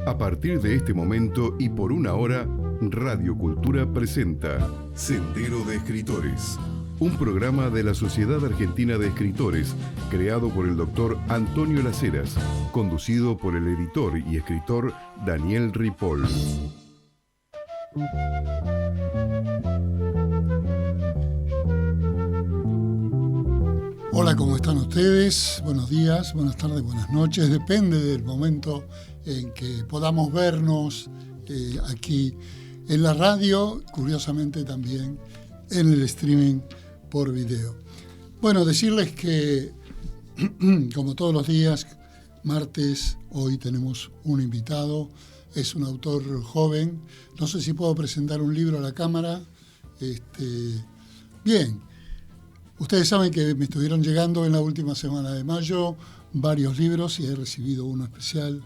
A partir de este momento y por una hora, Radio Cultura presenta Sendero de Escritores, un programa de la Sociedad Argentina de Escritores, creado por el doctor Antonio Las Heras, conducido por el editor y escritor Daniel Ripoll. Hola, ¿cómo están ustedes? Buenos días, buenas tardes, buenas noches. Depende del momento en que podamos vernos aquí en la radio, curiosamente también en el streaming por video. Bueno, decirles que, como todos los días, martes, hoy tenemos un invitado. Es un autor joven. No sé si puedo presentar un libro a la cámara. Bien. Ustedes saben que me estuvieron llegando en la última semana de mayo varios libros y he recibido uno especial.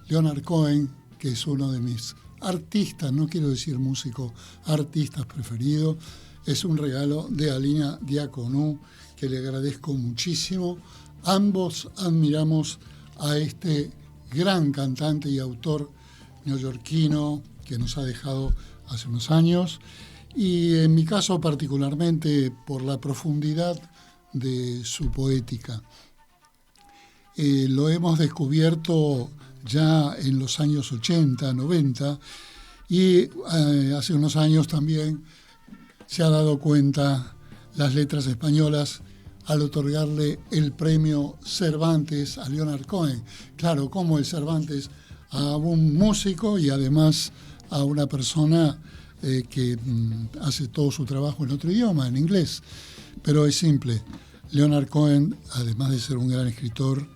Leonard Cohen, que es uno de mis artistas, no quiero decir músico, artistas preferidos. Es un regalo de Alina Diaconou, que le agradezco muchísimo. Ambos admiramos a este gran cantante y autor neoyorquino que nos ha dejado hace unos años. Y en mi caso particularmente por la profundidad de su poética. Lo hemos descubierto ya en los años 80, 90 y hace unos años también se ha dado cuenta las letras españolas al otorgarle el premio Cervantes a Leonard Cohen. Claro, como el Cervantes a un músico y además a una persona que hace todo su trabajo en otro idioma, en inglés. Pero es simple. Leonard Cohen, además de ser un gran escritor,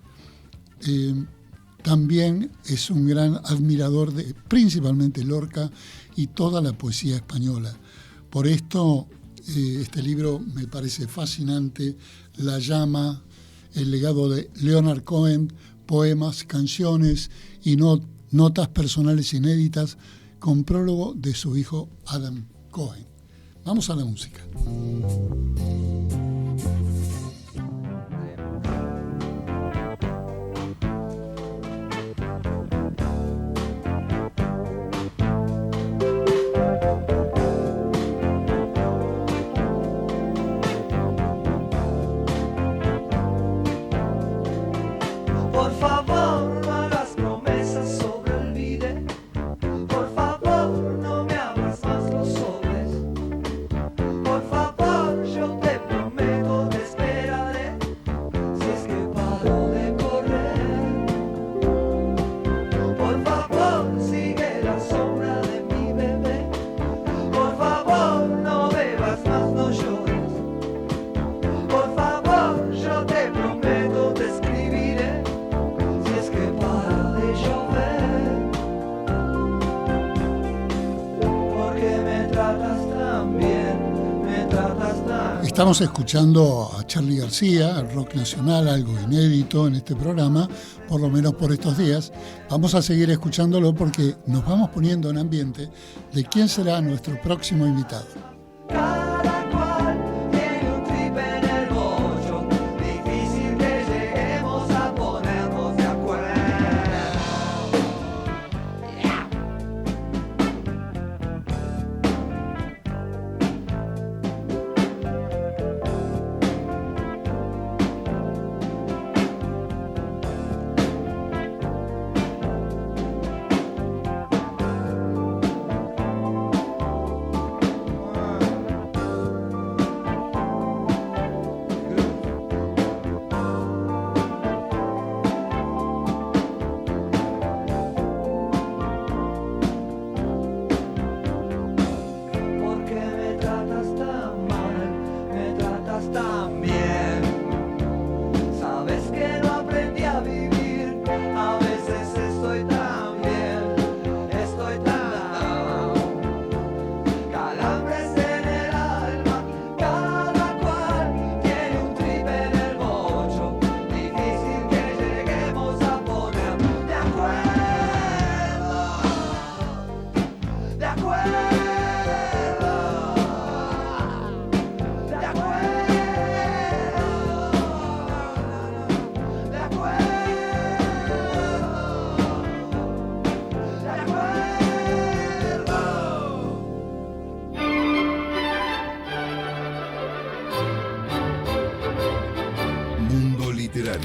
también es un gran admirador de principalmente Lorca y toda la poesía española. Por esto, este libro me parece fascinante. La llama, el legado de Leonard Cohen, poemas, canciones y notas personales inéditas, con prólogo de su hijo Adam Cohen. Vamos a la música. Estamos escuchando a Charly García, el rock nacional, algo inédito en este programa, por lo menos por estos días. Vamos a seguir escuchándolo porque nos vamos poniendo en ambiente de quién será nuestro próximo invitado.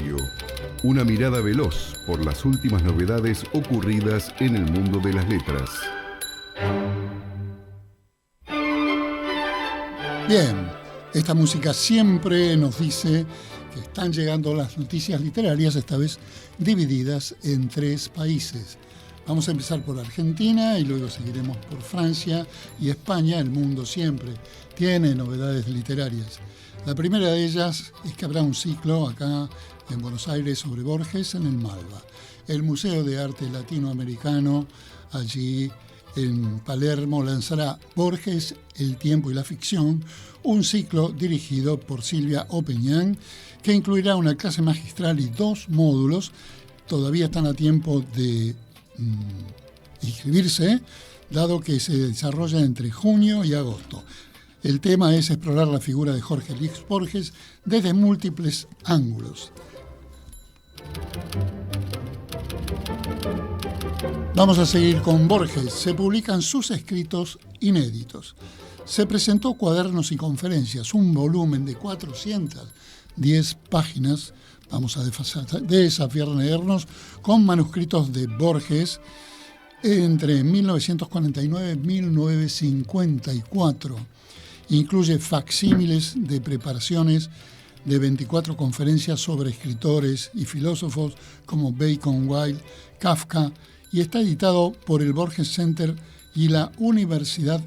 Radio. Una mirada veloz por las últimas novedades ocurridas en el mundo de las letras. Bien, esta música siempre nos dice que están llegando las noticias literarias, esta vez divididas en 3 países. Vamos a empezar por Argentina y luego seguiremos por Francia y España. El mundo siempre tiene novedades literarias. La primera de ellas es que habrá un ciclo acá en Buenos Aires sobre Borges en el Malva. El Museo de Arte Latinoamericano, allí en Palermo, lanzará Borges, el tiempo y la ficción, un ciclo dirigido por Silvia Opeñán, que incluirá una clase magistral y 2 módulos. Todavía están a tiempo de inscribirse, dado que se desarrolla entre junio y agosto. El tema es explorar la figura de Jorge Luis Borges desde múltiples ángulos. Vamos a seguir con Borges. Se publican sus escritos inéditos. Se presentó Cuadernos y Conferencias, un volumen de 410 páginas. Vamos a desafiarnos con manuscritos de Borges entre 1949 y 1954. Incluye facsímiles de preparaciones de 24 conferencias sobre escritores y filósofos como Bacon, Wilde, Kafka, y está editado por el Borges Center y la Universidad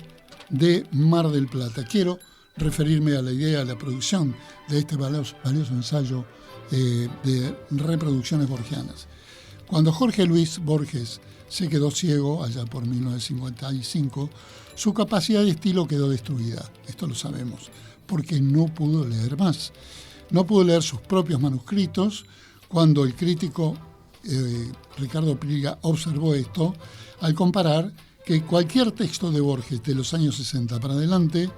de Mar del Plata. Quiero referirme a la idea de la producción de este valioso ensayo de reproducciones borgianas. Cuando Jorge Luis Borges se quedó ciego, allá por 1955, su capacidad de estilo quedó destruida. Esto lo sabemos, porque no pudo leer más. No pudo leer sus propios manuscritos. Cuando el crítico Ricardo Priga observó esto, al comparar que cualquier texto de Borges de los años 60 para adelante,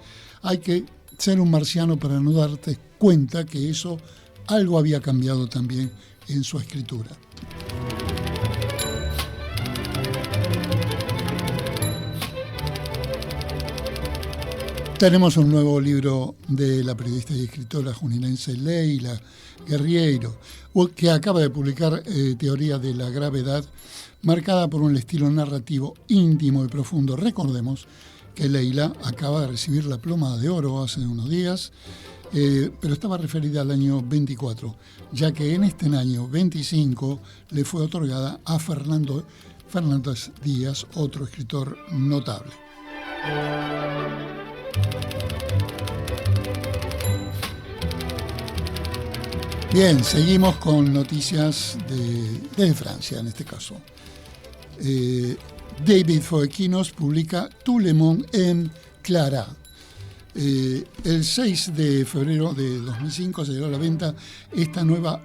hay que ser un marciano para no darte cuenta que eso algo había cambiado también en su escritura. Tenemos un nuevo libro de la periodista y escritora juninense Leila Guerriero, que acaba de publicar Teoría de la Gravedad, marcada por un estilo narrativo íntimo y profundo. Recordemos que Leila acaba de recibir la Pluma de Oro hace unos días, pero estaba referida al año 24, ya que en este año 25 le fue otorgada a Fernando Díaz, otro escritor notable. Bien, seguimos con noticias de Francia, en este caso. David Foequinos publica Tout le monde aime Clara. El 6 de febrero de 2005 se dio a la venta esta nueva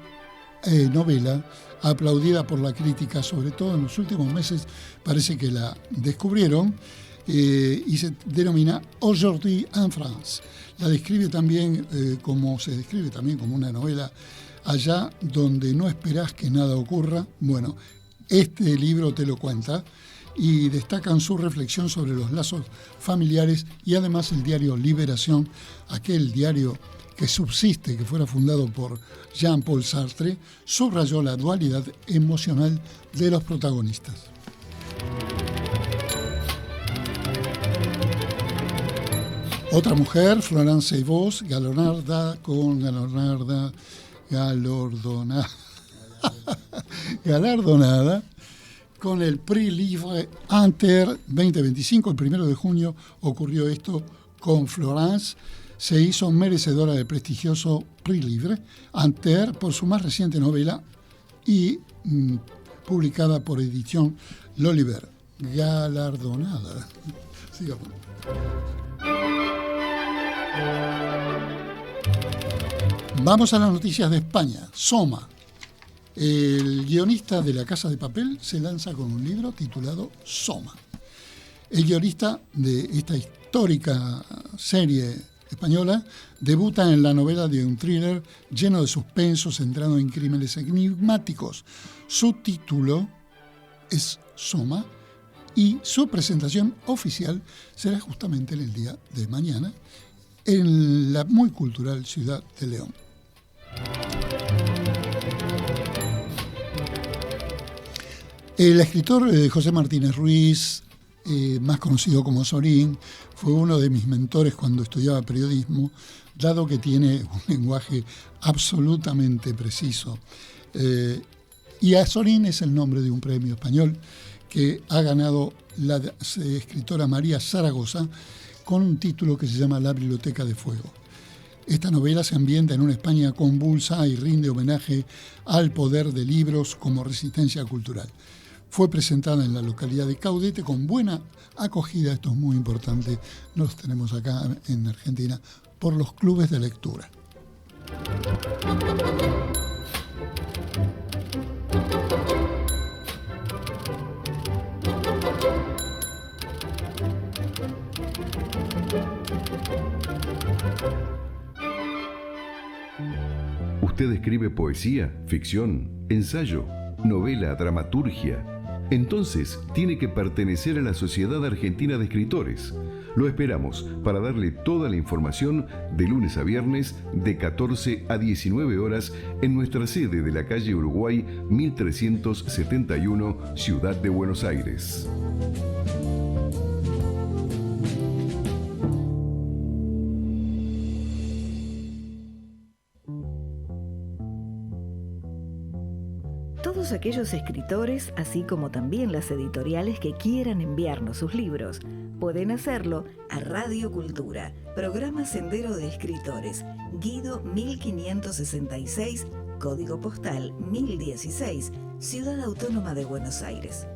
novela, aplaudida por la crítica, sobre todo en los últimos meses parece que la descubrieron, y se denomina Aujourd'hui en France. La describe también se describe también como una novela allá donde no esperás que nada ocurra. Bueno, este libro te lo cuenta y destacan su reflexión sobre los lazos familiares y además el diario Liberación, aquel diario que subsiste, que fuera fundado por Jean-Paul Sartre, subrayó la dualidad emocional de los protagonistas. Otra mujer, Florence Seybos, galardonada con el Prix Livre Inter 2025. El 1 de junio ocurrió esto con Florence. Se hizo merecedora del prestigioso Prix Livre Inter por su más reciente novela y publicada por edición L'Oliver. Galardonada. Sigamos. Vamos a las noticias de España. Soma, el guionista de La Casa de Papel, se lanza con un libro titulado Soma. El guionista de esta histórica serie española debuta en la novela de un thriller lleno de suspenso, centrado en crímenes enigmáticos. Su título es Soma y su presentación oficial será justamente en el día de mañana en la muy cultural ciudad de León. El escritor José Martínez Ruiz, más conocido como Sorín, fue uno de mis mentores cuando estudiaba periodismo, dado que tiene un lenguaje absolutamente preciso. Y Azorín es el nombre de un premio español que ha ganado la escritora María Zaragoza con un título que se llama La Biblioteca de Fuego. Esta novela se ambienta en una España convulsa y rinde homenaje al poder de libros como resistencia cultural. Fue presentada en la localidad de Caudete con buena acogida, esto es muy importante, nos tenemos acá en Argentina, por los clubes de lectura. ¿Usted escribe poesía, ficción, ensayo, novela, dramaturgia? Entonces tiene que pertenecer a la Sociedad Argentina de Escritores. Lo esperamos para darle toda la información de lunes a viernes de 14 a 19 horas en nuestra sede de la calle Uruguay 1371, Ciudad de Buenos Aires. Todos aquellos escritores, así como también las editoriales que quieran enviarnos sus libros, pueden hacerlo a Radio Cultura, programa Sendero de Escritores, Guido 1566, código postal 1016, Ciudad Autónoma de Buenos Aires.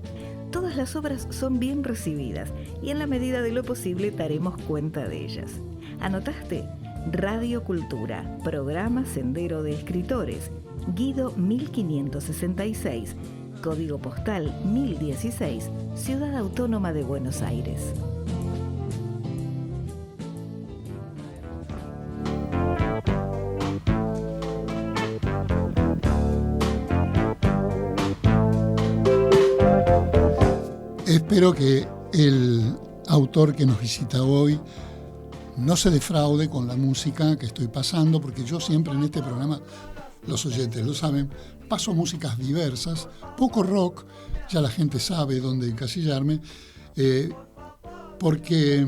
Todas las obras son bien recibidas y en la medida de lo posible daremos cuenta de ellas. ¿Anotaste? Radio Cultura, programa Sendero de Escritores, Guido 1566, código postal 1016, Ciudad Autónoma de Buenos Aires. Espero que el autor que nos visita hoy no se defraude con la música que estoy pasando, porque yo siempre en este programa, los oyentes lo saben, paso músicas diversas, poco rock, ya la gente sabe dónde encasillarme, porque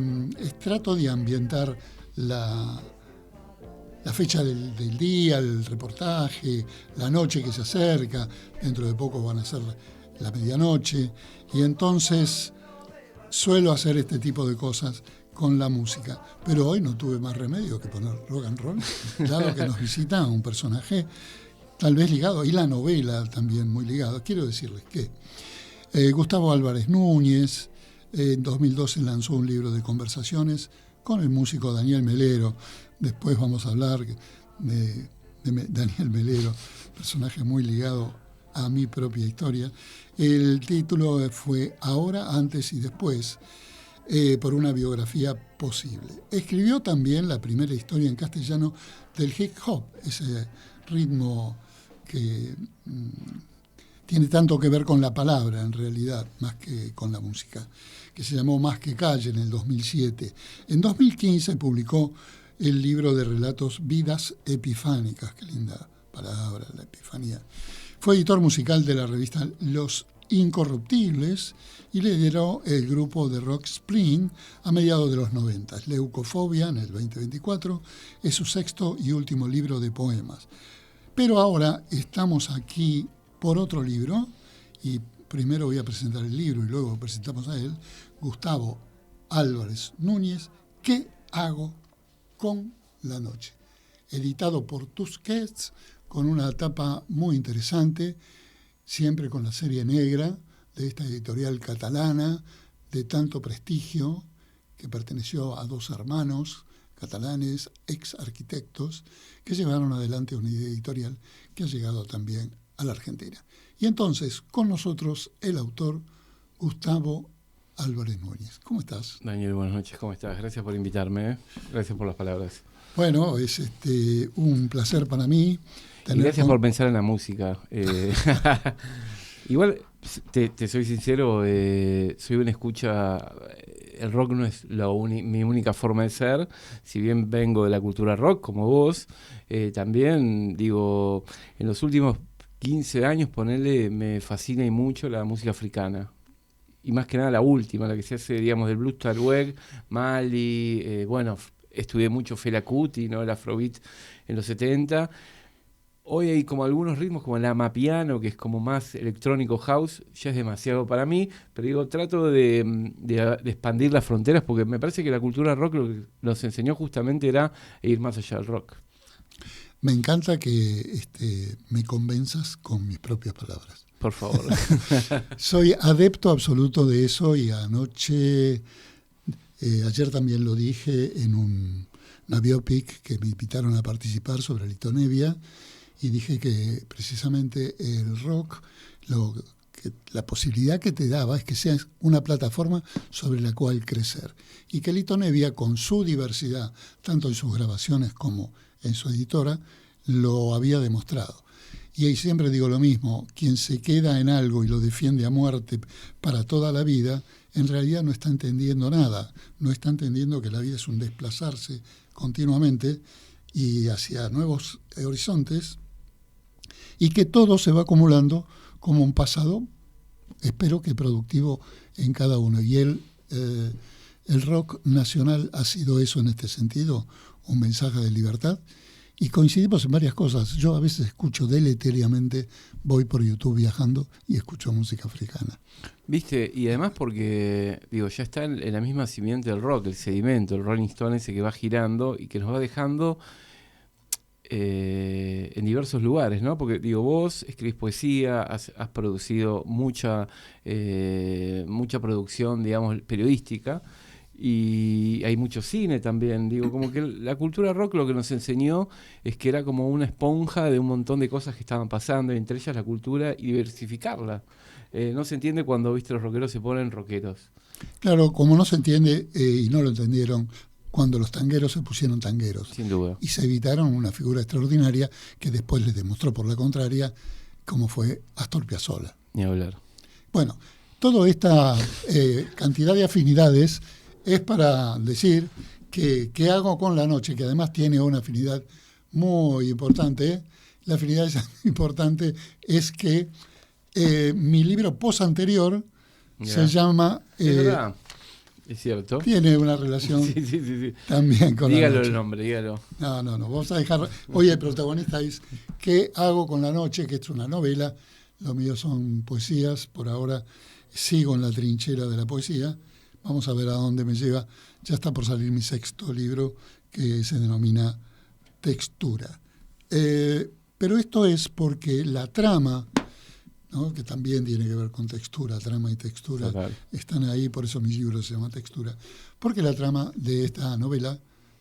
trato de ambientar la fecha del día, el reportaje, la noche que se acerca, dentro de poco van a ser la medianoche, y entonces suelo hacer este tipo de cosas con la música, pero hoy no tuve más remedio que poner rock and roll, dado que nos visita un personaje tal vez ligado, y la novela también muy ligado. Quiero decirles que Gustavo Álvarez Núñez en 2012 lanzó un libro de conversaciones con el músico Daniel Melero. Después vamos a hablar de Daniel Melero, personaje muy ligado a mi propia historia. El título fue Ahora, Antes y Después, por una biografía posible. Escribió también la primera historia en castellano del hip hop, ese ritmo que tiene tanto que ver con la palabra en realidad, más que con la música, que se llamó Más que Calle en el 2007. En 2015 publicó el libro de relatos Vidas Epifánicas, qué linda palabra, la epifanía. Fue editor musical de la revista Los Incorruptibles y lideró el grupo de rock Spring a mediados de los 90. Leucofobia, en el 2024, es su sexto y último libro de poemas. Pero ahora estamos aquí por otro libro, y primero voy a presentar el libro y luego presentamos a él, Gustavo Álvarez Núñez, ¿Qué hago con la noche? Editado por Tusquets, con una tapa muy interesante, siempre con la serie negra de esta editorial catalana de tanto prestigio, que perteneció a dos hermanos catalanes, ex arquitectos, que llevaron adelante una editorial que ha llegado también a la Argentina. Y entonces, con nosotros, el autor Gustavo Álvarez Núñez. ¿Cómo estás? Daniel, buenas noches, ¿cómo estás? Gracias por invitarme, Gracias por las palabras. Bueno, es un placer para mí. Y gracias por pensar en la música. Igual, te soy sincero, soy una escucha. El rock no es mi única forma de ser. Si bien vengo de la cultura rock, como vos, también, digo, en los últimos 15 años, ponele, me fascina y mucho la música africana. Y más que nada la última, la que se hace, digamos, del blues Tuareg, Mali, estudié mucho Fela Kuti, ¿no? El Afrobeat en los 70. Hoy hay como algunos ritmos como el amapiano, que es como más electrónico house, ya es demasiado para mí, pero digo, trato de expandir las fronteras porque me parece que la cultura rock lo que nos enseñó justamente era ir más allá del rock. Me encanta que me convenzas con mis propias palabras. Por favor. Soy adepto absoluto de eso y anoche, ayer también lo dije en una biopic que me invitaron a participar sobre Lito Nebbia, y dije que precisamente el rock, la posibilidad que te daba es que sea una plataforma sobre la cual crecer. Y que Lito Nebbia, con su diversidad, tanto en sus grabaciones como en su editora, lo había demostrado. Y ahí siempre digo lo mismo, quien se queda en algo y lo defiende a muerte para toda la vida, en realidad no está entendiendo nada, no está entendiendo que la vida es un desplazarse continuamente y hacia nuevos horizontes, y que todo se va acumulando como un pasado, espero que productivo en cada uno. Y el rock nacional ha sido eso en este sentido, un mensaje de libertad, y coincidimos en varias cosas. Yo a veces escucho deleteriamente, voy por YouTube viajando y escucho música africana. ¿Viste? Y además porque, digo, ya está en la misma simiente del rock, el sedimento, el Rolling Stone ese que va girando y que nos va dejando en diversos lugares, ¿no? Porque, digo, vos escribís poesía, has producido mucha producción, digamos, periodística, y hay mucho cine también. Digo, como que la cultura rock lo que nos enseñó es que era como una esponja de un montón de cosas que estaban pasando, entre ellas la cultura, y diversificarla. No se entiende cuando, viste, los rockeros se ponen rockeros. Claro, como no se entiende, y no lo entendieron, cuando los tangueros se pusieron tangueros. Sin duda. Y se evitaron una figura extraordinaria que después les demostró por la contraria, como fue Astor Piazzolla. Ni hablar. Bueno, toda esta cantidad de afinidades es para decir que ¿qué hago con la noche? Que además tiene una afinidad muy importante. La afinidad importante es que mi libro posanterior se llama... es verdad. Es cierto. Tiene una relación sí. también con dígalo la noche. El nombre, dígalo. No, vamos a dejar... Hoy el protagonista es ¿qué hago con la noche? Que es una novela. Lo mío son poesías. Por ahora sigo en la trinchera de la poesía. Vamos a ver a dónde me lleva. Ya está por salir mi 6º libro, que se denomina Textura. Pero esto es porque la trama, ¿no? Que también tiene que ver con textura, trama y textura, total, están ahí, por eso mi libro se llama Textura, porque la trama de esta novela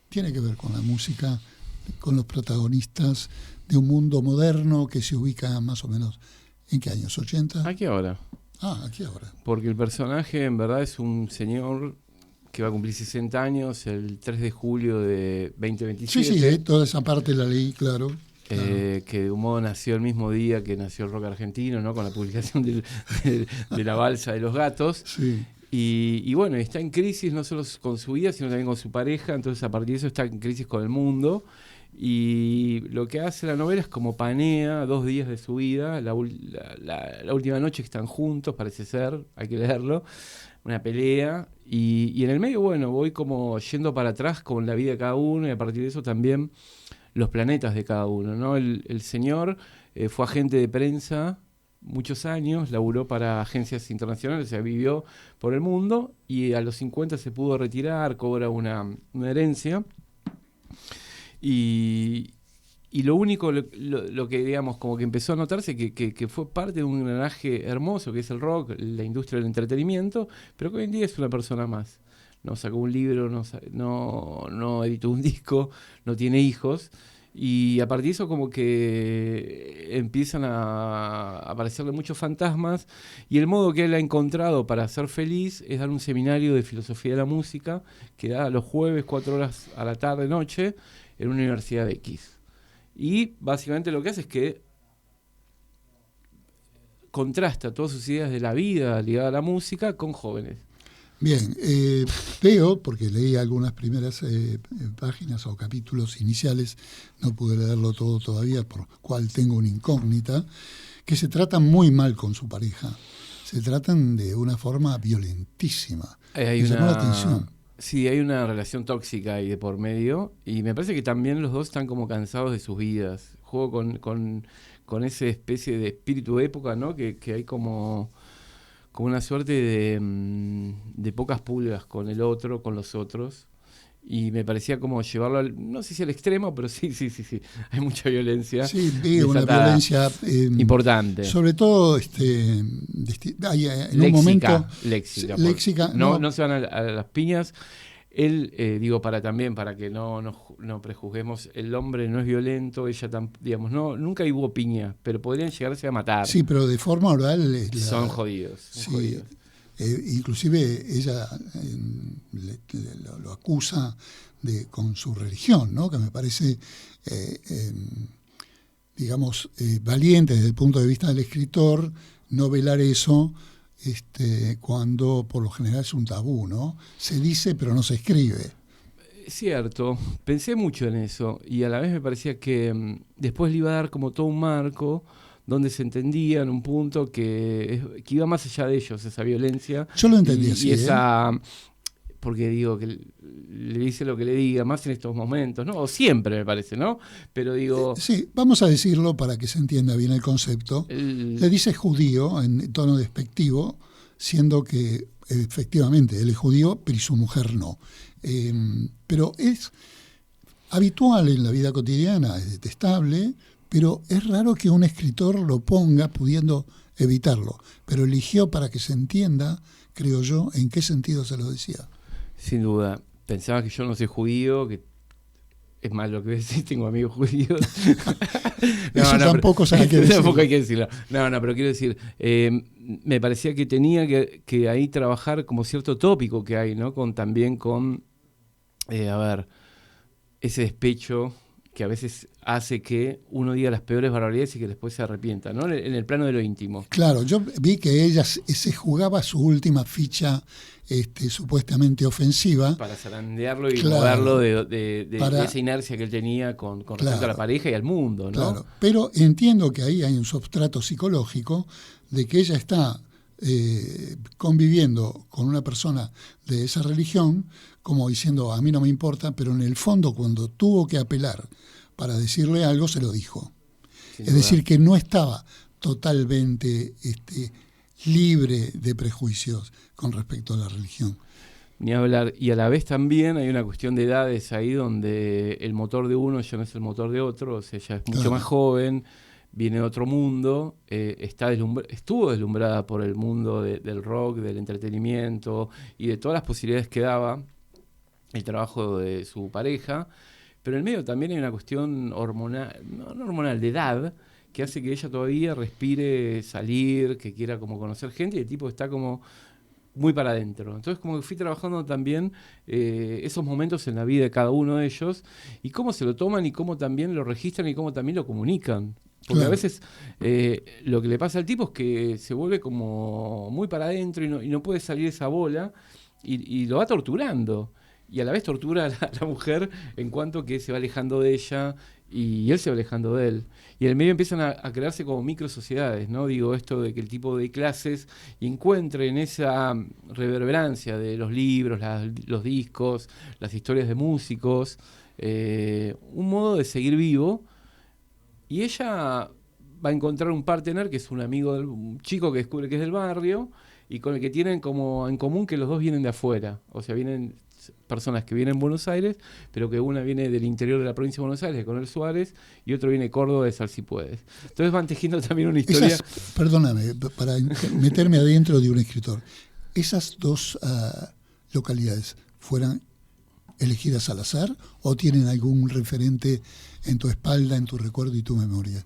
tiene que ver con la música, con los protagonistas de un mundo moderno que se ubica más o menos, ¿en qué años? ¿80? Aquí ahora. Aquí ahora. Porque el personaje en verdad es un señor que va a cumplir 60 años el 3 de julio de 2027. Sí, toda esa parte la leí, claro. Que de un modo nació el mismo día que nació el rock argentino, ¿no? Con la publicación de la balsa de los gatos. Sí. Y bueno, está en crisis no solo con su vida, sino también con su pareja. Entonces, a partir de eso, está en crisis con el mundo. Y lo que hace la novela es como panea 2 días de su vida, la última noche que están juntos, parece ser, hay que leerlo, una pelea. Y en el medio, bueno, voy como yendo para atrás con la vida de cada uno, y a partir de eso también los planetas de cada uno, ¿no? El señor fue agente de prensa muchos años, laburó para agencias internacionales, o sea, vivió por el mundo, y a los 50 se pudo retirar, cobra una herencia. Y lo único, lo que digamos, como que empezó a notarse que fue parte de un engranaje hermoso que es el rock, la industria del entretenimiento, pero que hoy en día es una persona más. No sacó un libro, no editó un disco, no tiene hijos, y a partir de eso como que empiezan a aparecerle muchos fantasmas, y el modo que él ha encontrado para ser feliz es dar un seminario de filosofía de la música que da los jueves 4 horas a la tarde, noche, en una universidad X. Y básicamente lo que hace es que contrasta todas sus ideas de la vida ligada a la música con jóvenes. Bien, veo, porque leí algunas primeras páginas o capítulos iniciales, no pude leerlo todo todavía, por cual tengo una incógnita, que se tratan muy mal con su pareja. Se tratan de una forma violentísima. Hay Me llamó la atención. Sí, hay una relación tóxica ahí de por medio y me parece que también los dos están como cansados de sus vidas. Juego con esa especie de espíritu de época, ¿no? Que hay como una suerte de pocas pulgas con el otro, con los otros. Y me parecía como llevarlo, no sé si al extremo, pero sí. Hay mucha violencia. Sí, una violencia importante. Sobre todo hay, en un momento... Léxica. No se van a las piñas. Él, para que no prejuzguemos, el hombre no es violento, ella digamos, nunca hubo piña, pero podrían llegarse a matar. Sí, pero de forma oral... Son jodidos. Inclusive ella lo acusa con su religión, ¿no? Que me parece, valiente desde el punto de vista del escritor no velar eso cuando por lo general es un tabú, ¿no? Se dice pero no se escribe. Es cierto, pensé mucho en eso y a la vez me parecía que después le iba a dar como todo un marco donde se entendía en un punto que iba más allá de ellos, esa violencia. Yo lo entendí así. Y esa, porque digo, que le dice lo que le diga, más en estos momentos, ¿no? O siempre, me parece, ¿no? Pero digo... sí, vamos a decirlo para que se entienda bien el concepto. Le dice judío en tono despectivo, siendo que efectivamente él es judío, pero y su mujer no. Pero es habitual en la vida cotidiana, es detestable, pero es raro que un escritor lo ponga pudiendo evitarlo. Pero eligió para que se entienda, creo yo, en qué sentido se lo decía. Sin duda. Pensaba que yo no soy judío, que es más lo que decís, tengo amigos judíos. Eso tampoco hay que decirlo. Tampoco hay que decirlo. pero quiero decir, me parecía que tenía que ahí trabajar como cierto tópico que hay, ¿no? También con ese despecho que a veces hace que uno diga las peores barbaridades y que después se arrepienta, ¿no? En el plano de lo íntimo. Claro, yo vi que ella se jugaba su última ficha supuestamente ofensiva. Para zarandearlo y moverlo de esa inercia que él tenía con respecto a la pareja y al mundo, ¿no? Claro, pero entiendo que ahí hay un substrato psicológico de que ella está conviviendo con una persona de esa religión, como diciendo, a mí no me importa, pero en el fondo cuando tuvo que apelar para decirle algo, se lo dijo. Es decir, que no estaba totalmente libre de prejuicios con respecto a la religión. Ni hablar. Y a la vez también hay una cuestión de edades ahí donde el motor de uno ya no es el motor de otro, o sea, ella es mucho más joven, viene de otro mundo, estuvo deslumbrada por el mundo del rock, del entretenimiento y de todas las posibilidades que daba el trabajo de su pareja, pero en el medio también hay una cuestión hormonal, no hormonal, de edad, que hace que ella todavía respire salir, que quiera como conocer gente, y el tipo está como muy para adentro. Entonces como que fui trabajando también esos momentos en la vida de cada uno de ellos, y cómo se lo toman, y cómo también lo registran, y cómo también lo comunican. Porque a veces lo que le pasa al tipo es que se vuelve como muy para adentro y no puede salir esa bola, y lo va torturando. Y a la vez tortura a la mujer en cuanto que se va alejando de ella y él se va alejando de él. Y en el medio empiezan a crearse como micro sociedades, ¿no? Digo, esto de que el tipo de clases encuentre en esa reverberancia de los libros, los discos, las historias de músicos, un modo de seguir vivo. Y ella va a encontrar un partner que es un amigo, un chico que descubre que es del barrio y con el que tienen como en común que los dos vienen de afuera. O sea, vienen personas que vienen de Buenos Aires, pero que una viene del interior de la provincia de Buenos Aires, de Coronel Suárez, y otro viene de Córdoba, de Sal Si Puedes. Entonces van tejiendo también una historia... Perdóname, para meterme adentro de un escritor. ¿Esas dos localidades fueran elegidas al azar o tienen algún referente en tu espalda, en tu recuerdo y tu memoria?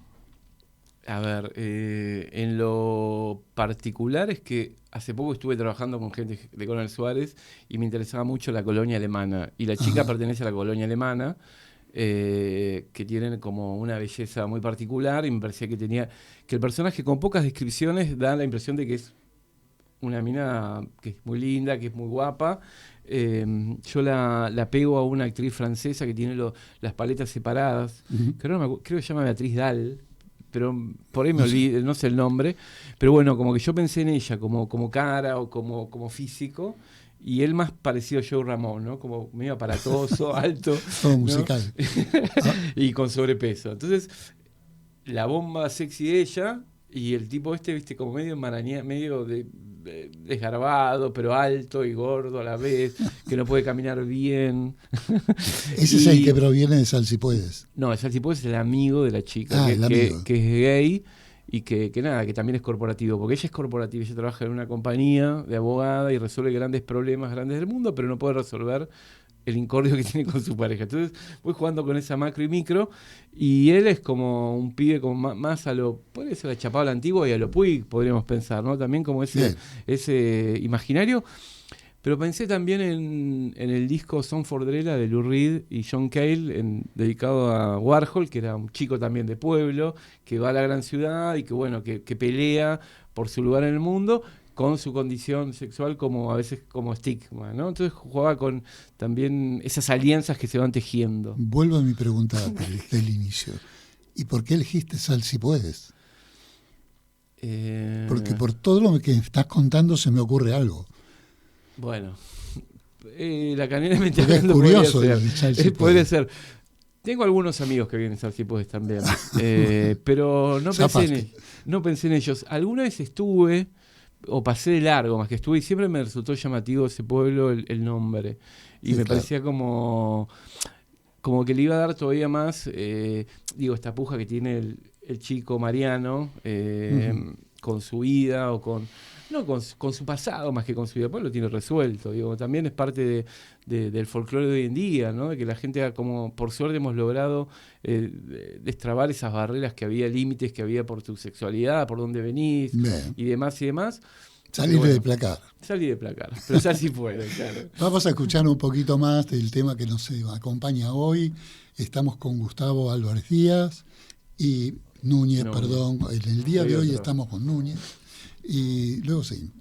A ver, en lo particular es que hace poco estuve trabajando con gente de Coronel Suárez y me interesaba mucho la colonia alemana. Y la chica pertenece a la colonia alemana, que tienen como una belleza muy particular, y me parecía que el personaje con pocas descripciones da la impresión de que es una mina que es muy linda, que es muy guapa. Yo la pego a una actriz francesa que tiene las paletas separadas, creo que se llama Beatriz Dalle, pero por ahí me olvidé, no sé el nombre, pero bueno, como que yo pensé en ella como cara o como físico, y él más parecido a Joe Ramón, ¿no? Como medio aparatoso, alto. Todo ¿no? musical. Y con sobrepeso. Entonces, la bomba sexy de ella y el tipo viste, como medio medio desgarbado, pero alto y gordo a la vez, que no puede caminar bien. Ese es el que proviene de Sal Si Puedes. No, el Sal Si Puedes es el amigo de la chica, el amigo. que es gay y que nada, que también es corporativo, porque ella es corporativa, ella trabaja en una compañía de abogada y resuelve grandes problemas grandes del mundo, pero no puede resolver el incordio que tiene con su pareja. Entonces voy jugando con esa macro y micro, y él es como un pibe como más a lo, puede ser a Chapado a la Antigua y a lo Puig, podríamos pensar, ¿no? También como ese imaginario. Pero pensé también en el disco Son Fordrella de Lou Reed y John Cale, dedicado a Warhol, que era un chico también de pueblo, que va a la gran ciudad y que bueno, que pelea por su lugar en el mundo, con su condición sexual como a veces como estigma, ¿no? Entonces jugaba con también esas alianzas que se van tejiendo. Vuelvo a mi pregunta del inicio. ¿Y por qué elegiste Sal Si Puedes? Porque por todo lo que estás contando se me ocurre algo. Bueno, la canela me está es curioso. Podría ser. Tengo algunos amigos que vienen a Sal Si Puedes también, pero no pensé en ellos. Alguna vez estuve, o pasé de largo más que estuve, y siempre me resultó llamativo ese pueblo, el nombre. Y me parecía como que le iba a dar todavía más, esta puja que tiene el chico Mariano, con su vida o con su pasado más que con su vida, pues lo tiene resuelto. También es parte del folclore de hoy en día, ¿no? De que la gente, como por suerte hemos logrado destrabar esas barreras que había, límites que había por tu sexualidad, por dónde venís y demás y demás. Salir de placar. Salí de placar, pero ya sí puede, claro. Vamos a escuchar un poquito más del tema que nos acompaña hoy. Estamos con Gustavo Álvarez Díaz y Núñez, perdón. En el día de hoy estamos con Núñez y luego seguimos.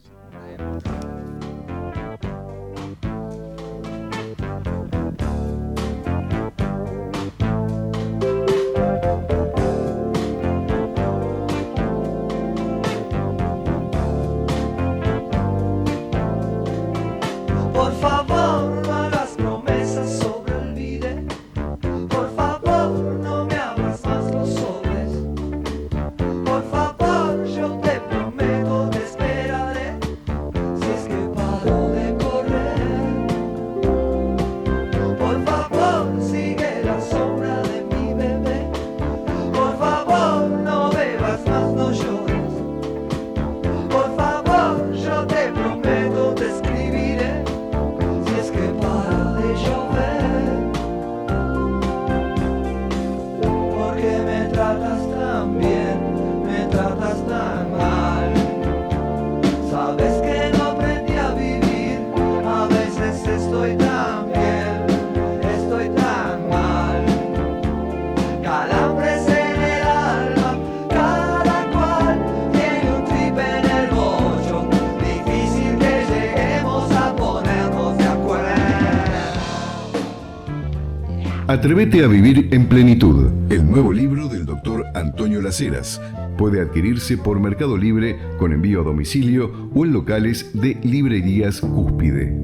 Atrévete a vivir en plenitud. El nuevo libro del doctor Antonio Las Heras puede adquirirse por Mercado Libre con envío a domicilio o en locales de Librerías Cúspide.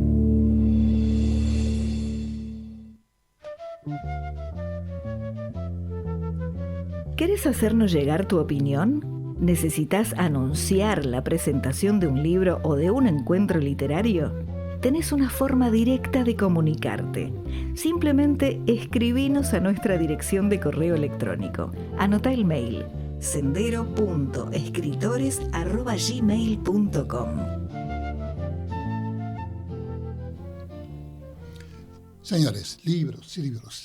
¿Querés hacernos llegar tu opinión? ¿Necesitas anunciar la presentación de un libro o de un encuentro literario? Tenés una forma directa de comunicarte. Simplemente escribinos a nuestra dirección de correo electrónico. Anotá el mail: sendero.escritores@gmail.com. Señores, libros.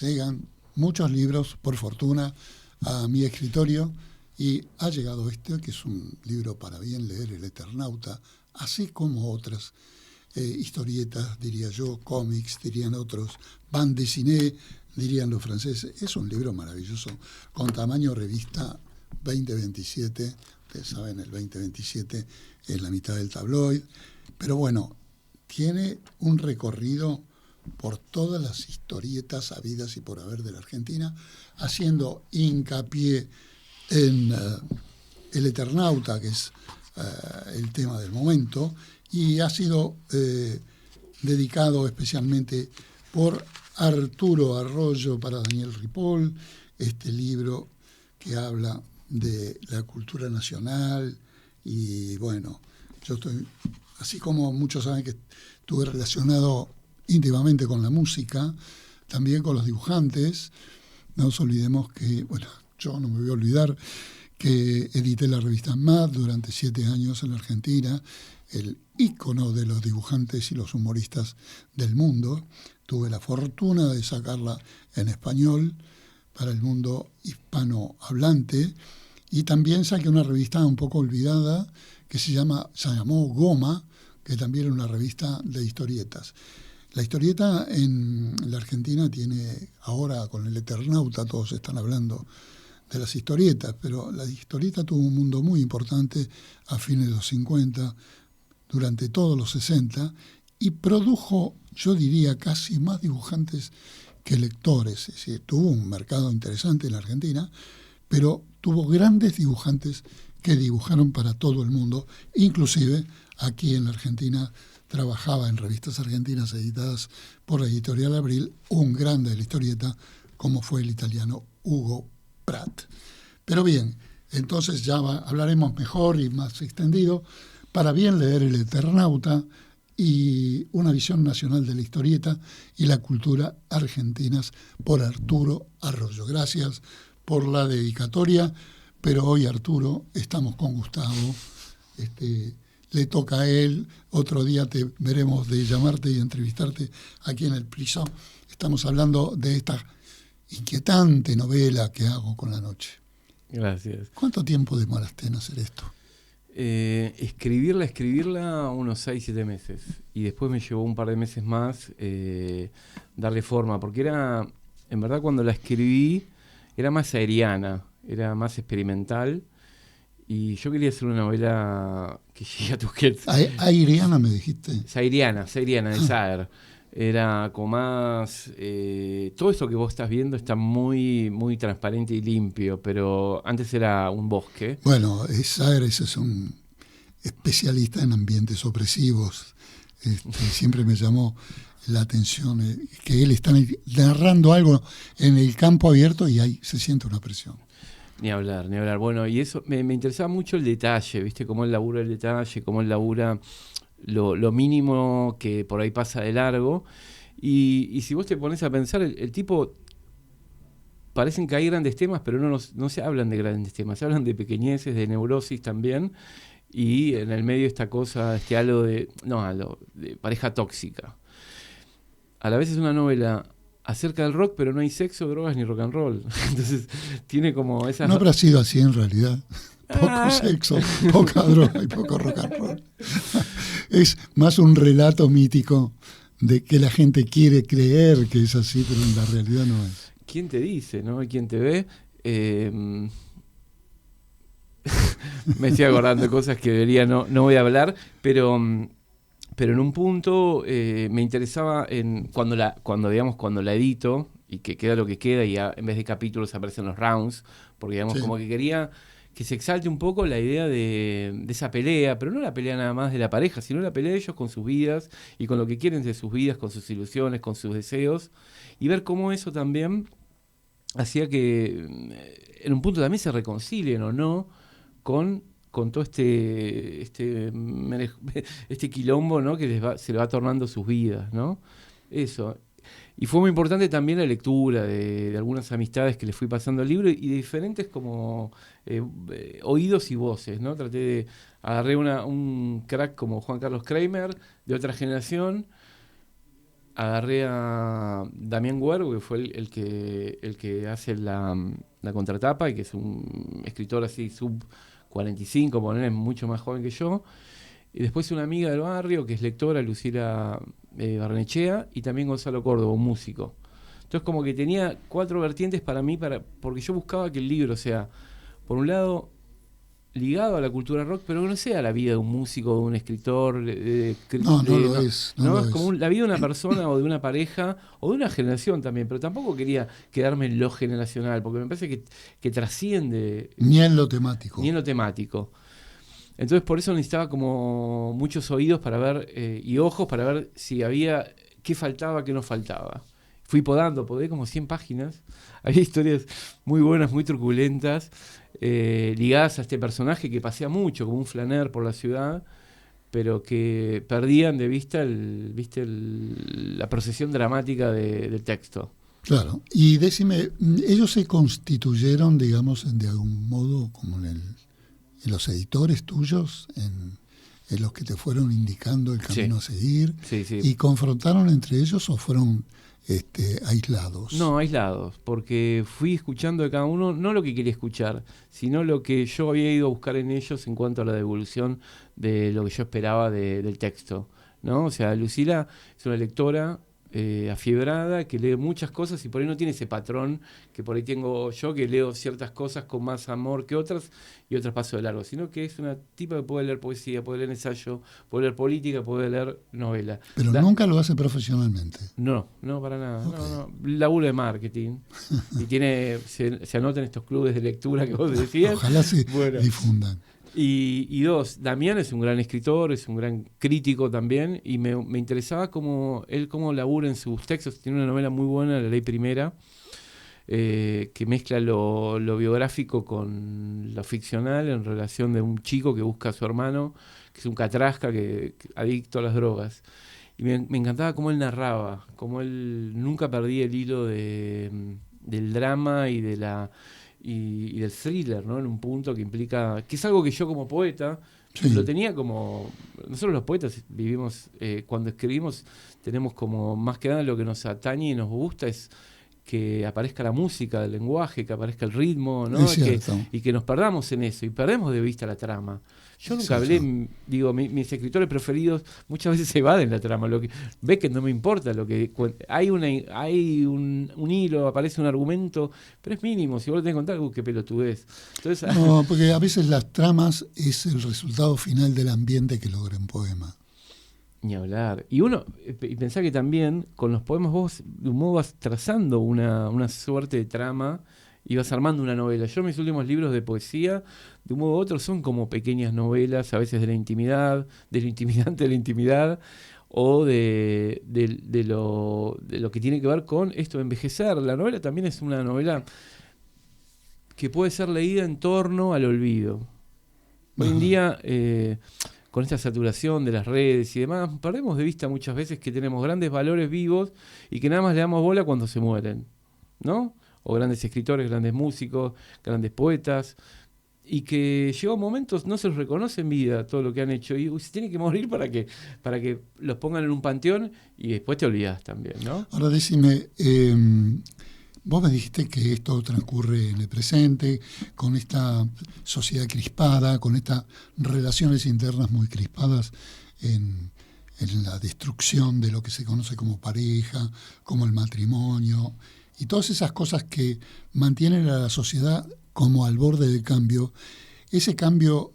Llegan muchos libros, por fortuna, a mi escritorio y ha llegado este, que es un libro para bien leer, El Eternauta, así como otras historietas, diría yo, cómics, dirían otros, bande dessinée, dirían los franceses. Es un libro maravilloso, con tamaño revista 2027. Ustedes saben, el 2027 es la mitad del tabloid. Pero bueno, tiene un recorrido por todas las historietas habidas y por haber de la Argentina, haciendo hincapié en El Eternauta, que es el tema del momento, y ha sido dedicado especialmente por Arturo Arroyo para Daniel Ripoll, este libro que habla de la cultura nacional. Y bueno, yo estoy, así como muchos saben que estuve relacionado íntimamente con la música, también con los dibujantes. No nos olvidemos que, bueno, yo no me voy a olvidar que edité la revista Mad durante 7 años en la Argentina, el ícono de los dibujantes y los humoristas del mundo. Tuve la fortuna de sacarla en español para el mundo hispanohablante, y también saqué una revista un poco olvidada que se llamó Goma, que también era una revista de historietas. La historieta en la Argentina tiene, ahora con El Eternauta todos están hablando de las historietas, pero la historieta tuvo un mundo muy importante a fines de los 50, durante todos los 60, y produjo, yo diría, casi más dibujantes que lectores. Es decir, tuvo un mercado interesante en la Argentina, pero tuvo grandes dibujantes que dibujaron para todo el mundo. Inclusive aquí en la Argentina trabajaba en revistas argentinas editadas por la Editorial Abril un grande de la historieta, como fue el italiano Hugo Pratt. Pero bien, entonces ya hablaremos mejor y más extendido, para bien leer El Eternauta y Una visión nacional de la historieta y la cultura argentinas, por Arturo Arroyo. Gracias por la dedicatoria, pero hoy, Arturo, estamos con Gustavo. Le toca a él. Otro día te veremos de llamarte y entrevistarte aquí en el Prisón. Estamos hablando de esta inquietante novela que hago con la noche. Gracias. ¿Cuánto tiempo demoraste en hacer esto? Escribirla unos 6-7 meses. Y después me llevó un par de meses más darle forma. Porque era, en verdad, cuando la escribí, era más aeriana, era más experimental. Y yo quería hacer una novela que llegue a Tusquets. ¿Airiana me dijiste? Sairiana, de Saer. Era como más... todo esto que vos estás viendo está muy, muy transparente y limpio, pero antes era un bosque. Bueno, Saer es un especialista en ambientes opresivos. Siempre me llamó la atención que él está narrando algo en el campo abierto y ahí se siente una presión. Ni hablar. Bueno, y eso me interesaba mucho el detalle, ¿viste? Cómo él labura el detalle, cómo él labura lo mínimo que por ahí pasa de largo. Y si vos te pones a pensar, el tipo, parecen que hay grandes temas, pero no se hablan de grandes temas, se hablan de pequeñeces, de neurosis también, y en el medio esta cosa, halo de pareja tóxica. A la vez es una novela acerca del rock, pero no hay sexo, drogas ni rock and roll. Entonces tiene como esas... No habrá sido así en realidad. Poco sexo, poca droga y poco rock and roll. Es más un relato mítico de que la gente quiere creer que es así, pero en la realidad no es. ¿Quién te dice, no? ¿Quién te ve? Me estoy acordando de cosas que debería no voy a hablar, pero en un punto me interesaba cuando la edito y que queda lo que queda y en vez de capítulos aparecen los rounds, porque digamos como que quería que se exalte un poco la idea de esa pelea, pero no la pelea nada más de la pareja, sino la pelea de ellos con sus vidas y con lo que quieren de sus vidas, con sus ilusiones, con sus deseos, y ver cómo eso también hacía que en un punto también se reconcilien o no con todo este quilombo, ¿no? Que se le va tornando sus vidas, ¿no? Eso. Y fue muy importante también la lectura de algunas amistades que les fui pasando el libro y de diferentes como oídos y voces, ¿no? Agarré un crack como Juan Carlos Kramer, de otra generación. Agarré a Damián Huergo, que fue el que hace la contratapa y que es un escritor así sub 45, poner mucho más joven que yo. Y después una amiga del barrio que es lectora, Lucila Barnechea, y también Gonzalo Córdoba, un músico. Entonces como que tenía 4 vertientes para mí, porque yo buscaba que el libro sea, por un lado, ligado a la cultura rock, pero no sea la vida de un músico, de un escritor. No lo es. Es como la vida de una persona o de una pareja o de una generación también, pero tampoco quería quedarme en lo generacional, porque me parece que trasciende. Ni en lo temático. Ni en lo temático. Entonces por eso necesitaba como muchos oídos para ver y ojos para ver si había, qué faltaba, qué no faltaba. Fui podé como 100 páginas. Había historias muy buenas, muy truculentas, ligadas a este personaje que pasea mucho, como un flaner por la ciudad, pero que perdían de vista la procesión dramática del texto. Claro. Y decime, ellos se constituyeron, digamos, de algún modo como en los editores tuyos, en los que te fueron indicando el camino a seguir, Sí. ¿Y confrontaron entre ellos o fueron aislados? No, aislados, porque fui escuchando de cada uno, no lo que quería escuchar, sino lo que yo había ido a buscar en ellos en cuanto a la devolución de lo que yo esperaba del texto, ¿no? O sea, Lucila es una lectora afiebrada, que lee muchas cosas y por ahí no tiene ese patrón que por ahí tengo yo, que leo ciertas cosas con más amor que otras y otras paso de largo, sino que es una tipa que puede leer poesía, puede leer ensayo, puede leer política, puede leer novela. Pero nunca lo hace profesionalmente. No, para nada. Okay. No. Laburo de marketing. Y se anotan estos clubes de lectura que vos decías. Ojalá se difundan. Y dos, Damián es un gran escritor, es un gran crítico también, y me interesaba cómo labura en sus textos. Tiene una novela muy buena, La Ley Primera, que mezcla lo biográfico con lo ficcional en relación de un chico que busca a su hermano, que es un catrasca, que adicto a las drogas. Y me encantaba cómo él narraba, cómo él nunca perdía el hilo del drama y del thriller, ¿no? En un punto que implica, que es algo que yo como poeta lo tenía como, nosotros los poetas vivimos, cuando escribimos tenemos como más que nada lo que nos atañe y nos gusta es que aparezca la música, el lenguaje, que aparezca el ritmo, ¿no? Y que nos perdamos en eso y perdemos de vista la trama. Yo nunca hablé, digo, mis escritores preferidos muchas veces se evaden la trama. Beckett no me importa, hay un hilo, aparece un argumento, pero es mínimo. Si vos lo tenés que contar, qué pelotudez. Entonces, no, porque a veces las tramas es el resultado final del ambiente que logra un poema. Ni hablar. Y pensá que también con los poemas vos de un modo vas trazando una suerte de trama y vas armando una novela. Yo mis últimos libros de poesía, de un modo u otro, son como pequeñas novelas, a veces de la intimidad, de lo intimidante de la intimidad, o de lo que tiene que ver con esto de envejecer. La novela también es una novela que puede ser leída en torno al olvido. Hoy en día, con esta saturación de las redes y demás, perdemos de vista muchas veces que tenemos grandes valores vivos y que nada más le damos bola cuando se mueren, ¿no? O grandes escritores, grandes músicos, grandes poetas, y que llegó momentos, no se los reconoce en vida todo lo que han hecho, y se tiene que morir para que los pongan en un panteón y después te olvidas también, ¿no? Ahora decime, vos me dijiste que esto transcurre en el presente, con esta sociedad crispada, con estas relaciones internas muy crispadas en la destrucción de lo que se conoce como pareja, como el matrimonio, y todas esas cosas que mantienen a la sociedad como al borde del cambio. Ese cambio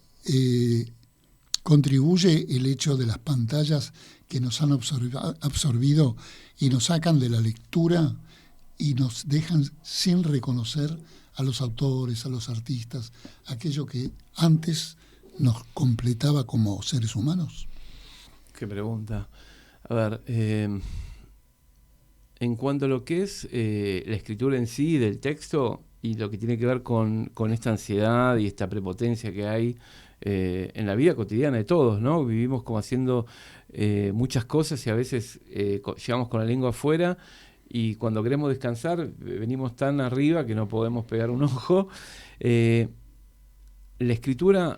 contribuye el hecho de las pantallas que nos han absorbido y nos sacan de la lectura y nos dejan sin reconocer a los autores, a los artistas, aquello que antes nos completaba como seres humanos. Qué pregunta. A ver, en cuanto a lo que es la escritura en sí del texto y lo que tiene que ver con esta ansiedad y esta prepotencia que hay en la vida cotidiana de todos, ¿no? Vivimos como haciendo muchas cosas y a veces llegamos con la lengua afuera y cuando queremos descansar venimos tan arriba que no podemos pegar un ojo. La escritura,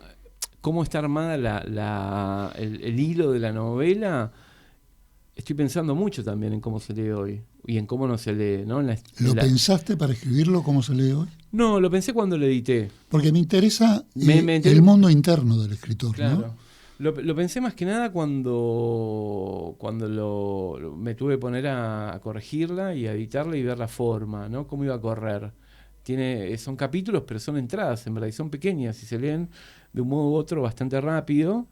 cómo está armada el hilo de la novela, estoy pensando mucho también en cómo se lee hoy y en cómo no se lee, ¿no? ¿Lo pensaste para escribirlo cómo se lee hoy? No, lo pensé cuando lo edité. Porque me interesa el mundo interno del escritor, claro. ¿no? Lo pensé más que nada cuando me tuve que poner a corregirla y a editarla y ver la forma, ¿no? Cómo iba a correr. Son capítulos, pero son entradas, en verdad, y son pequeñas y se leen de un modo u otro bastante rápido,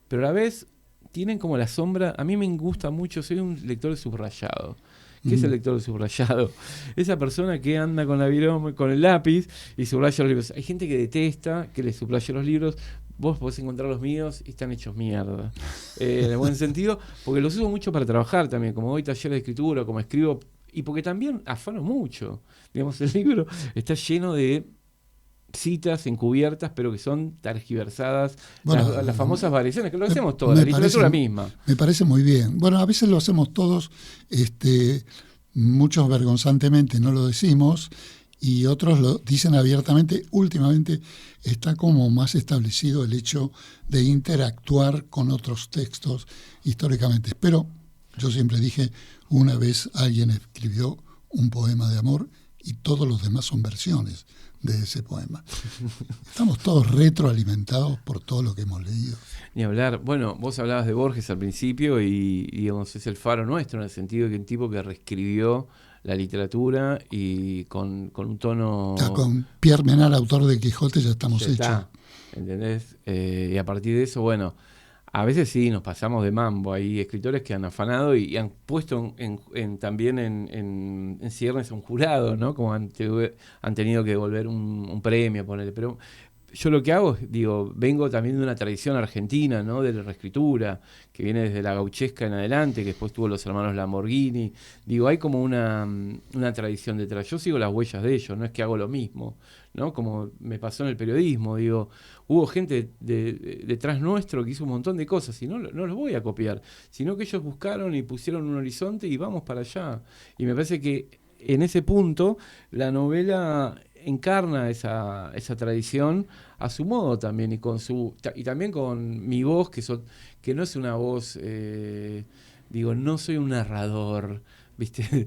pero a la vez tienen como la sombra. A mí me gusta mucho, soy un lector de subrayado. ¿Qué es el lector de subrayado? Esa persona que anda con la viroma, con el lápiz y subraya los libros. Hay gente que detesta que le subraye los libros. Vos podés encontrar los míos y están hechos mierda. En el buen sentido, porque los uso mucho para trabajar también, como doy talleres de escritura, como escribo, y porque también afano mucho. Digamos, el libro está lleno de citas encubiertas, pero que son tergiversadas, bueno, las famosas variaciones, que lo hacemos todos, la literatura misma. Me parece muy bien. Bueno, a veces lo hacemos todos, muchos vergonzantemente no lo decimos, y otros lo dicen abiertamente. Últimamente está como más establecido el hecho de interactuar con otros textos históricamente. Pero yo siempre dije, una vez alguien escribió un poema de amor y todos los demás son versiones de ese poema. Estamos todos retroalimentados por todo lo que hemos leído. Ni hablar. Bueno, vos hablabas de Borges al principio y digamos, es el faro nuestro, en el sentido de que un tipo que reescribió la literatura y con un tono... Ya con Pierre Menard, autor de Quijote, ya estamos hechos. ¿Entendés? Y a partir de eso, bueno, a veces sí nos pasamos de mambo. Hay escritores que han afanado y han puesto también en ciernes a un jurado, ¿no? Como han tenido que devolver un premio, ponerle. Pero yo lo que hago es, digo, vengo también de una tradición argentina, ¿no? De la reescritura, que viene desde la gauchesca en adelante, que después tuvo los hermanos Lamborghini. Digo, hay como una tradición detrás. Yo sigo las huellas de ellos, no es que hago lo mismo, ¿no? Como me pasó en el periodismo, digo, hubo gente detrás nuestro que hizo un montón de cosas y no los voy a copiar, sino que ellos buscaron y pusieron un horizonte y vamos para allá. Y me parece que en ese punto la novela encarna esa tradición a su modo también y también con mi voz, que no es una voz, digo, no soy un narrador, ¿viste?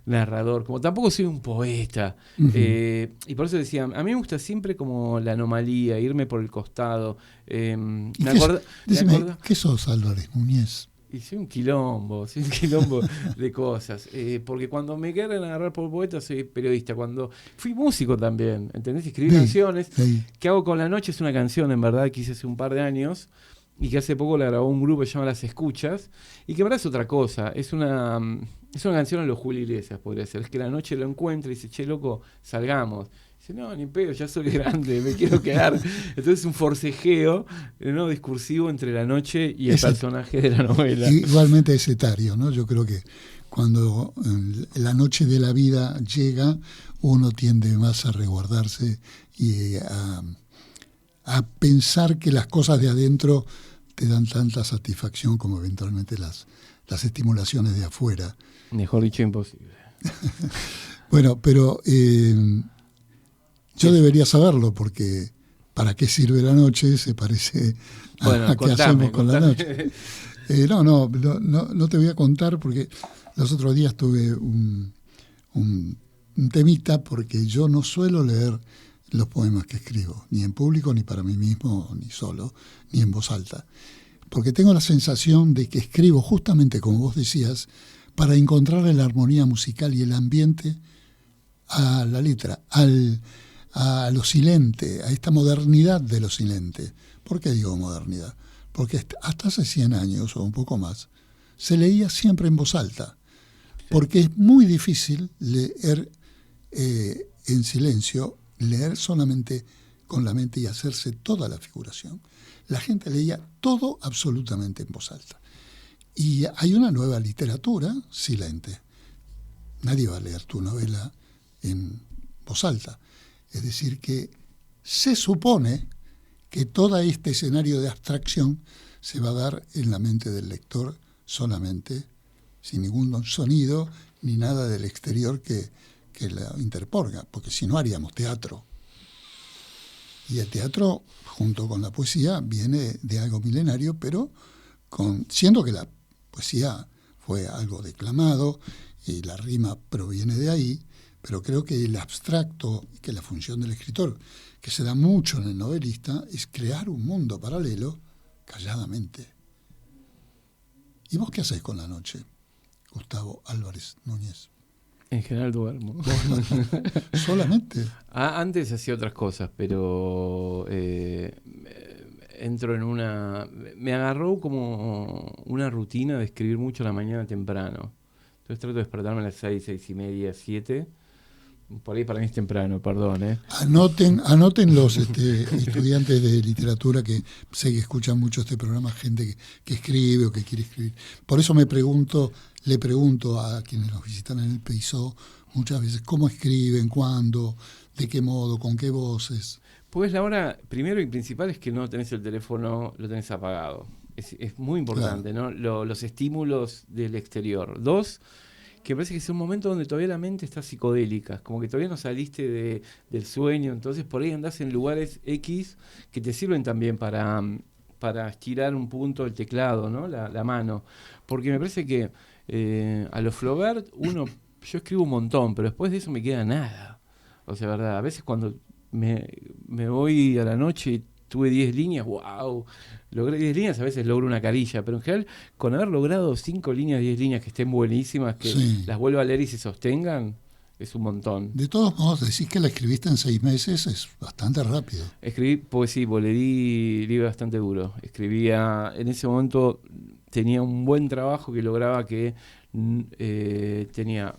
Narrador, como tampoco soy un poeta. Uh-huh. Y por eso decía, a mí me gusta siempre como la anomalía, irme por el costado. Decime, ¿qué sos, Álvarez Núñez? Y soy un quilombo de cosas. Porque cuando me quieren agarrar por poeta, soy periodista. Cuando fui músico también, ¿entendés? Escribí canciones. ¿Qué hago con la noche? Es una canción, en verdad, que hice hace un par de años y que hace poco la grabó un grupo que se llama Las Escuchas, y que en verdad es otra cosa. Es una canción a los Julio Iglesias, podría ser. Es que la noche lo encuentra y dice, che, loco, salgamos. Dice, no, ni pedo, ya soy grande, me quiero quedar. Entonces es un forcejeo, ¿no? Discursivo entre la noche y el personaje de la novela. Igualmente es etario, ¿no? Yo creo que cuando la noche de la vida llega, uno tiende más a resguardarse y a pensar que las cosas de adentro te dan tanta satisfacción como eventualmente las estimulaciones de afuera. Mejor dicho, imposible. Bueno, pero yo debería saberlo, porque ¿para qué sirve la noche? Se parece a qué hacemos con la noche. No te voy a contar, porque los otros días tuve un temita, porque yo no suelo leer los poemas que escribo, ni en público, ni para mí mismo, ni solo, ni en voz alta. Porque tengo la sensación de que escribo justamente, como vos decías, para encontrar la armonía musical y el ambiente a la letra, a lo silente, a esta modernidad de lo silente. ¿Por qué digo modernidad? Porque hasta hace 100 años o un poco más se leía siempre en voz alta, porque es muy difícil leer en silencio, leer solamente con la mente y hacerse toda la figuración. La gente leía todo absolutamente en voz alta. Y hay una nueva literatura silente. Nadie va a leer tu novela en voz alta. Es decir, que se supone que todo este escenario de abstracción se va a dar en la mente del lector solamente, sin ningún sonido ni nada del exterior que la interponga, porque si no haríamos teatro. Y el teatro, junto con la poesía, viene de algo milenario, pero siendo que la poesía fue algo declamado y la rima proviene de ahí, pero creo que el abstracto, que la función del escritor, que se da mucho en el novelista, es crear un mundo paralelo calladamente. ¿Y vos qué hacés con la noche, Gustavo Álvarez Núñez? En general duermo. ¿Solamente? Antes hacía otras cosas, pero entro en una... Me agarró como una rutina de escribir mucho a la mañana temprano. Entonces trato de despertarme a las 6:30, 7. Por ahí para mí es temprano, perdón. Anoten los estudiantes de literatura que sé que escuchan mucho este programa, gente que escribe o que quiere escribir. Por eso le pregunto a quienes nos visitan en el PEISO muchas veces cómo escriben, cuándo, de qué modo, con qué voces. Pues la hora, primero y principal, es que no tenés el teléfono, lo tenés apagado. Es muy importante, claro, ¿no? Los estímulos del exterior. 2, que parece que es un momento donde todavía la mente está psicodélica, como que todavía no saliste del sueño, entonces por ahí andás en lugares X que te sirven también para estirar un punto el teclado, ¿no? La mano. Porque me parece que a lo Flaubert, yo escribo un montón, pero después de eso me queda nada. O sea, verdad, a veces cuando me voy a la noche y tuve 10 líneas, wow, logré 10 líneas, a veces logro una carilla, pero en general, con haber logrado 5 líneas, 10 líneas que estén buenísimas, que las vuelva a leer y se sostengan, es un montón. De todos modos, decís que la escribiste en 6 meses, es bastante rápido. Escribí poesía, le di bastante duro. Escribía, en ese momento tenía un buen trabajo que lograba que tenía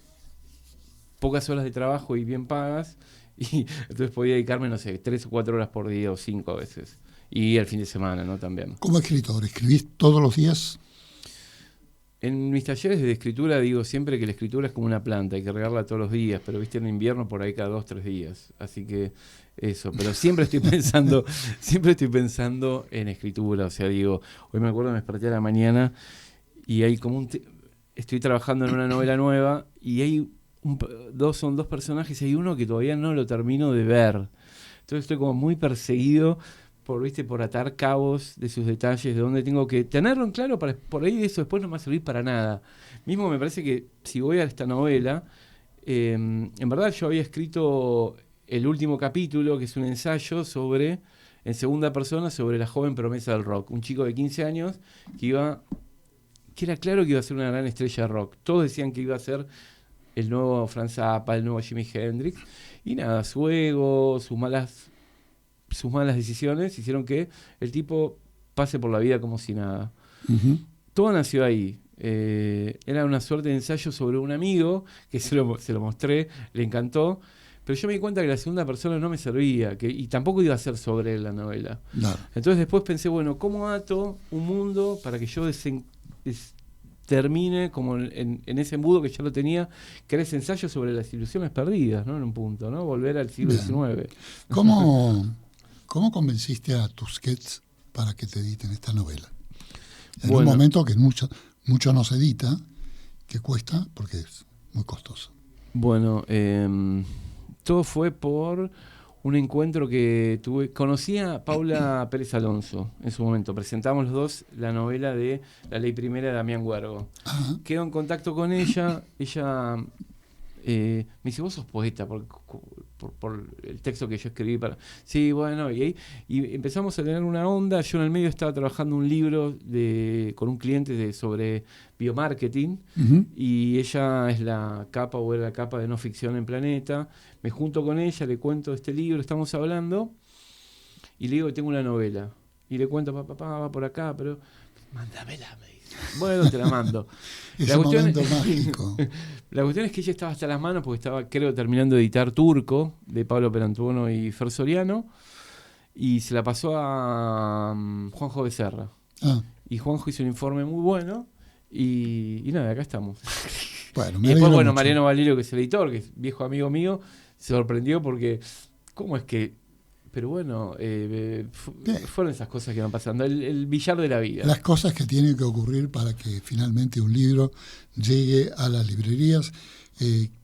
pocas horas de trabajo y bien pagas, y entonces podía dedicarme, no sé, 3 o 4 horas por día o 5 a veces. Y el fin de semana, ¿no? También. Como escritor, ¿escribís todos los días? En mis talleres de escritura digo siempre que la escritura es como una planta, hay que regarla todos los días, pero viste, en invierno por ahí cada 2 o 3 días. Así que eso, pero siempre estoy pensando en escritura. O sea, digo, hoy me acuerdo, me desperté a la mañana y hay como estoy trabajando en una novela nueva y hay son 2 personajes y hay uno que todavía no lo termino de ver. Entonces estoy como muy perseguido por atar cabos de sus detalles, de dónde tengo que tenerlo en claro, para por ahí eso después no me va a servir para nada. Mismo me parece que si voy a esta novela, en verdad yo había escrito el último capítulo, que es un ensayo en segunda persona, sobre la joven promesa del rock. Un chico de 15 años que era claro que iba a ser una gran estrella de rock. Todos decían que iba a ser el nuevo Frank Zappa, el nuevo Jimi Hendrix, y nada, su ego, sus malas decisiones hicieron que el tipo pase por la vida como si nada. Uh-huh. Todo nació ahí. Era una suerte de ensayo sobre un amigo, que se lo mostré, le encantó, pero yo me di cuenta que la segunda persona no me servía, y tampoco iba a ser sobre él la novela. No. Entonces después pensé, bueno, ¿cómo ato un mundo para que yo termine como en ese embudo que ya lo tenía, que era ese ensayo sobre las ilusiones perdidas, ¿no? En un punto, ¿no? Volver al siglo XIX. ¿Cómo convenciste a Tusquets para que te editen esta novela? En un momento que mucho no se edita, que cuesta, porque es muy costoso. Bueno, todo fue por un encuentro que tuve. Conocí a Paula Pérez Alonso en su momento. Presentamos los dos la novela de La Ley Primera de Damián Huergo. Ajá. Quedo en contacto con ella. Ella me dice, vos sos poeta por el texto que yo escribí para... Sí, bueno, y empezamos a tener una onda. Yo en el medio estaba trabajando un libro con un cliente sobre biomarketing, uh-huh, y ella es era la capa de no ficción en Planeta. Me junto con ella, le cuento este libro, estamos hablando, y le digo que tengo una novela. Y le cuento, papá, va por acá, pero mándamela, me dice. Bueno, te la mando. Ese momento mágico. La cuestión es que ella estaba hasta las manos porque estaba, creo, terminando de editar Turco, de Pablo Perantuono y Fer Soriano, y se la pasó a Juanjo Becerra. Y Juanjo hizo un informe muy bueno, y nada, acá estamos. Bueno, y después, mucho. Mariano Valirio, que es el editor, que es viejo amigo mío, se sorprendió porque, ¿cómo es que...? Pero bueno, fueron esas cosas que van pasando, el billar de la vida. Las cosas que tienen que ocurrir para que finalmente un libro llegue a las librerías.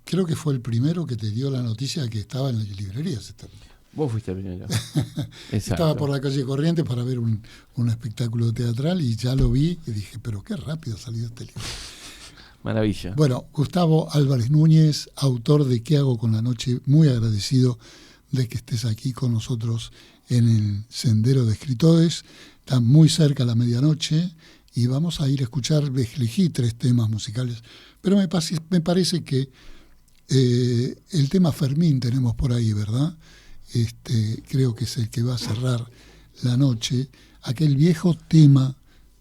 Creo que fue el primero que te dio la noticia de que estaba en las librerías. Vos fuiste el primero. Estaba por la calle Corrientes para ver un espectáculo teatral y ya lo vi y dije, pero qué rápido salió este libro. Maravilla. Bueno, Gustavo Álvarez Núñez, autor de ¿Qué hago con la noche? Muy agradecido de que estés aquí con nosotros en el Sendero de Escritores. Está muy cerca la medianoche y vamos a ir a escuchar, elegí 3 temas musicales, pero me parece que El tema Fermín tenemos por ahí, ¿verdad? Creo que es el que va a cerrar la noche. Aquel viejo tema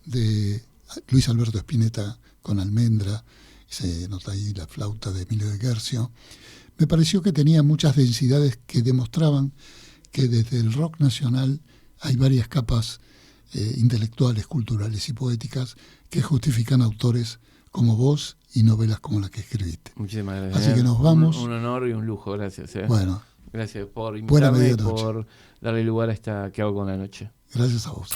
de Luis Alberto Spinetta con Almendra, se nota ahí la flauta de Emilio de Guercio. Me pareció que tenía muchas densidades que demostraban que desde el rock nacional hay varias capas intelectuales, culturales y poéticas que justifican autores como vos y novelas como las que escribiste. Muchísimas gracias. Así que nos vamos. Un honor y un lujo, gracias. Bueno. Gracias por invitarme y medianoche. por darle lugar a esta que hago con la noche. Gracias a vos.